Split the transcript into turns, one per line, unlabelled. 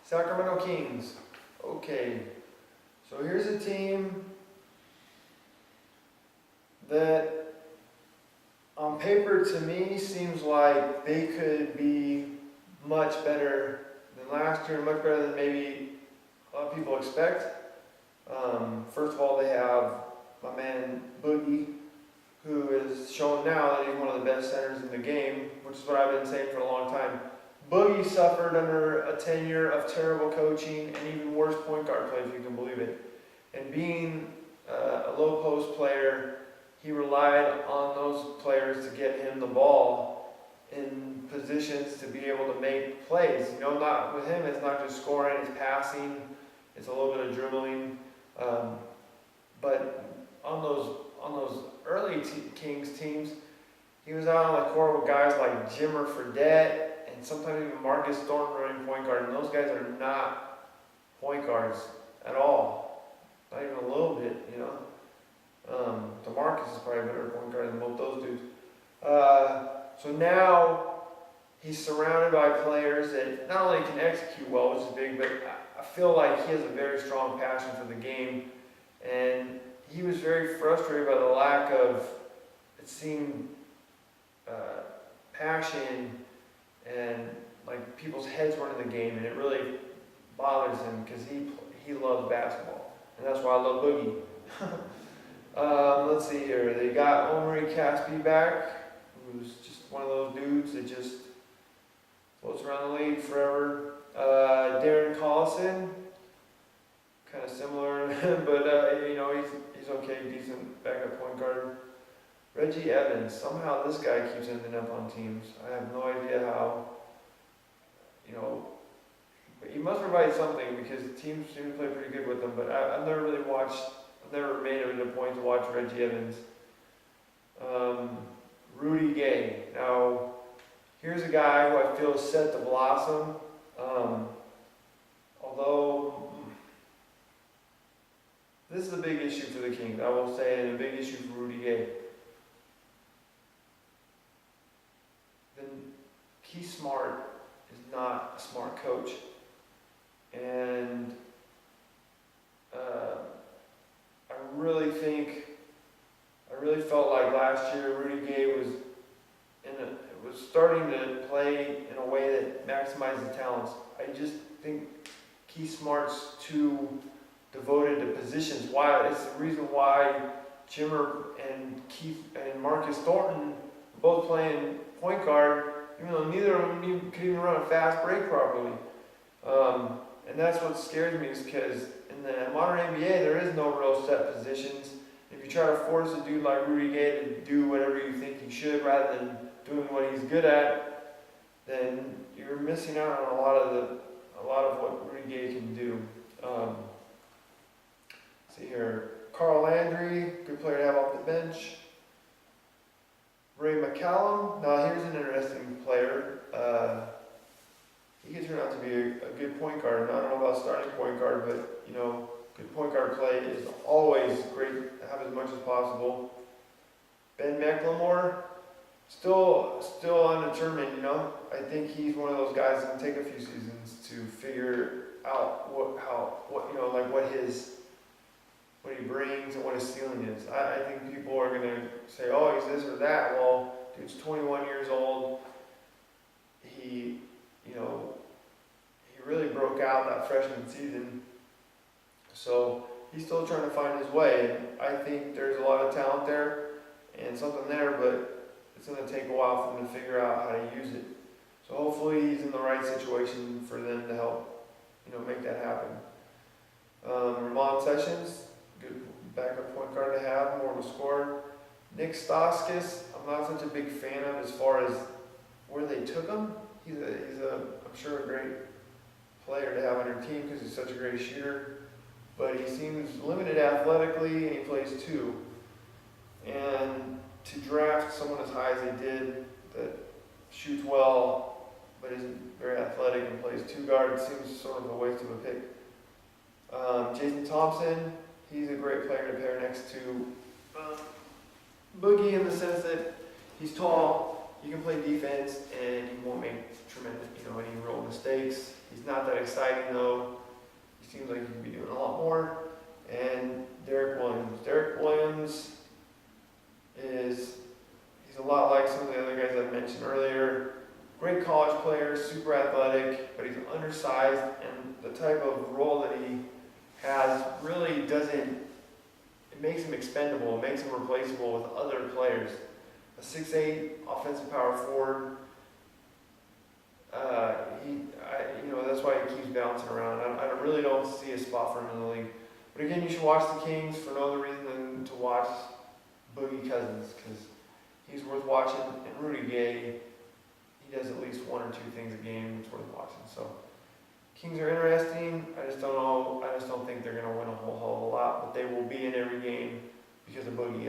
Sacramento Kings. Okay, so here's a team that on paper to me seems like they could be much better than last year, much better than maybe a lot of people expect. First of all, they have my man Boogie, who is showing now that he's one of the best centers in the game, which is what I've been saying for a long time. Boogie suffered under a tenure of terrible coaching and even worse point guard play, if you can believe it. And being a low post player, he relied on those players to get him the ball in positions to be able to make plays. You know, not with him, it's not just scoring, it's passing, it's a little bit of dribbling. But on those early Kings teams, he was out on the court with guys like Jimmer Fredette and sometimes even Marcus Thornton running point guard, and those guys are not point guards at all, not even a little bit, you know. DeMarcus is probably a better point guard than both those dudes. So now he's surrounded by players that not only can execute well, which is big, but I feel like he has a very strong passion for the game, and he was very frustrated by the lack of, it seemed, passion and like people's heads weren't in the game, and it really bothers him because he loves basketball, and that's why I love Boogie. Let's see here. They got Omri Caspi back, who's just one of those dudes that just floats around the league forever. Darren Collison, kind of similar, but you know, he's okay, decent backup point guard. Reggie Evans, somehow this guy keeps ending up on teams. I have no idea how, you know, but he must provide something because teams seem to play pretty good with him, but I've never made it a point to watch Reggie Evans. Rudy Gay. Now, here's a guy who I feel is set to blossom, although this is a big issue for the Kings, I will say, and a big issue for Rudy Gay. Keith Smart is not a smart coach, and I really felt like last year Rudy Gay was starting to play in a way that maximized his talents. I just think Keith Smart's too devoted to positions. Why? It's the reason why Jimmer and Marcus Thornton were both playing point guard, even though neither of them could even run a fast break properly. And that's what scares me, is because in the modern NBA, there is no real set positions. If you try to force a dude like Rudy Gay to do whatever you think he should rather than doing what he's good at, then you're missing out on a lot of what Rudy Gay can do. See here, Carl Landry, good player to have off the bench. Ray McCallum, now here's an interesting player. He could turn out to be a good point guard. I don't know about starting point guard, but you know, good point guard play is always great to have as much as possible. Ben McLemore, still undetermined, you know. I think he's one of those guys that can take a few seasons to figure out what he brings and what his ceiling is. I think people are gonna say, oh, he's this or that. Well, dude's 21 years old. He really broke out that freshman season. So he's still trying to find his way. And I think there's a lot of talent there and something there, but it's going to take a while for them to figure out how to use it. So hopefully he's in the right situation for them to help, make that happen. Ramon Sessions, good backup point guard to have, more of a scorer. Nick Stauskas, I'm not such a big fan of as far as where they took him. He's I'm sure a great player to have on your team because he's such a great shooter, but he seems limited athletically and he plays two. And to draft someone as high as they did that shoots well but isn't very athletic and plays two guard seems sort of a waste of a pick. Jason Thompson, he's a great player to pair next to Boogie in the sense that he's tall, he can play defense and he won't make tremendous, any real mistakes. He's not that exciting though. He seems like he can be doing a lot more. And Derek Williams. Derek Williams he's a lot like some of the other guys I mentioned earlier. Great college player, super athletic, but he's undersized, and the type of role that he has really it makes him expendable, it makes him replaceable with other players. A 6'8" offensive power forward, that's why he keeps bouncing around. I really don't see a spot for him in the league. But again, you should watch the Kings for no other reason than to watch Boogie Cousins, because he's worth watching, and Rudy Gay, he does at least one or two things a game that's worth watching. So Kings are interesting. I just don't know. I just don't think they're going to win a whole hell of a lot, but they will be in every game because of Boogie.